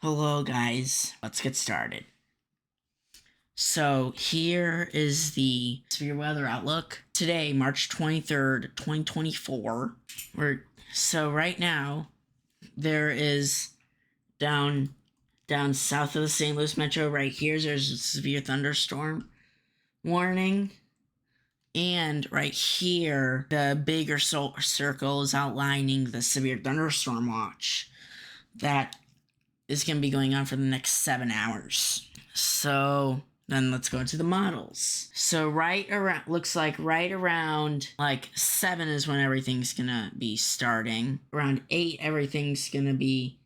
Hello guys, let's get started. So here is the severe weather outlook. Today, March 23rd, 2024. So right now, there is down south of the St. Louis Metro right here, there's a severe thunderstorm warning. And right here, the bigger circle is outlining the severe thunderstorm watch that is going to be going on for the next 7 hours. So then let's go to the models. So looks like right around like 7 is when everything's going to be starting. Around 8, everything's going to be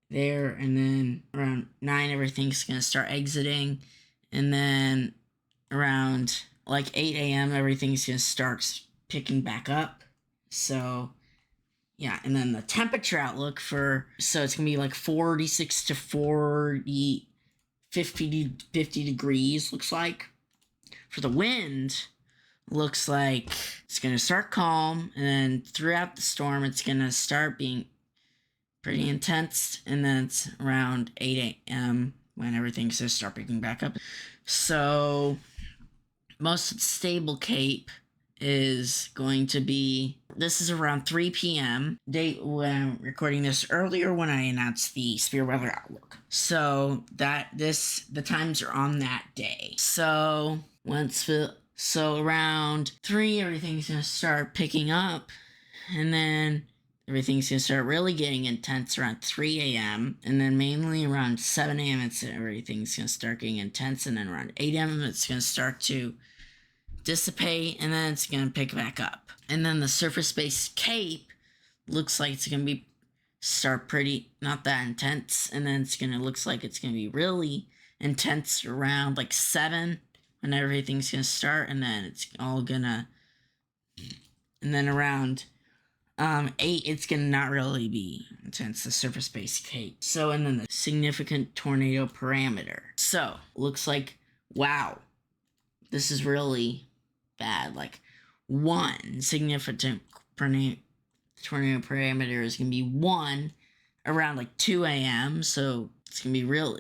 there. And then around 9, everything's going to start exiting. And then around like 8 a.m., everything's going to start picking back up. So yeah, and then the temperature outlook so it's going to be like 46 to 40, 50 degrees, looks like. For the wind, looks like it's going to start calm, and then throughout the storm, it's going to start being pretty intense, and then it's around 8 a.m. when everything's going to start picking back up. So most stable Cape is going to be, this is around 3 p.m. date when I'm recording this earlier when I announced the severe weather outlook. So the times are on that day. So around 3, everything's gonna start picking up, and then everything's gonna start really getting intense around 3 a.m. and then mainly around 7 a.m. everything's gonna start getting intense, and then around 8 a.m. it's gonna start to dissipate, and then it's going to pick back up. And then the surface-based Cape looks like it's going to start pretty not that intense, and then looks like it's going to be really intense around like 7 when everything's going to start, and then it's all gonna, and then around 8 it's going to not really be intense, the surface-based Cape. So, and then the significant tornado parameter. So looks like, wow, this is really bad. Like, 1 significant tornado parameter is going to be 1 around like 2 a.m. So it's going to be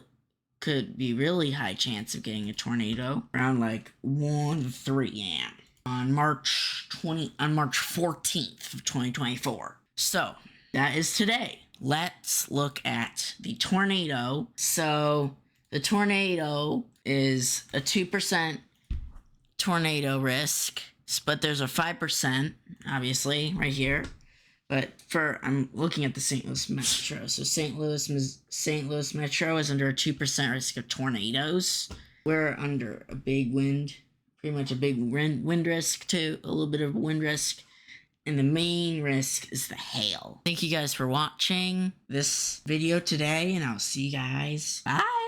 could be really high chance of getting a tornado around like 1 to 3 a.m. on March 14th of 2024. So that is today. Let's look at the tornado. So the tornado is a 2% tornado risk, but there's a 5%, obviously, right here. But I'm looking at the St. Louis Metro. So St. Louis Metro is under a 2% risk of tornadoes. We're under a big wind, pretty much a big wind risk too, a little bit of a wind risk. And the main risk is the hail. Thank you guys for watching this video today, and I'll see you guys. Bye!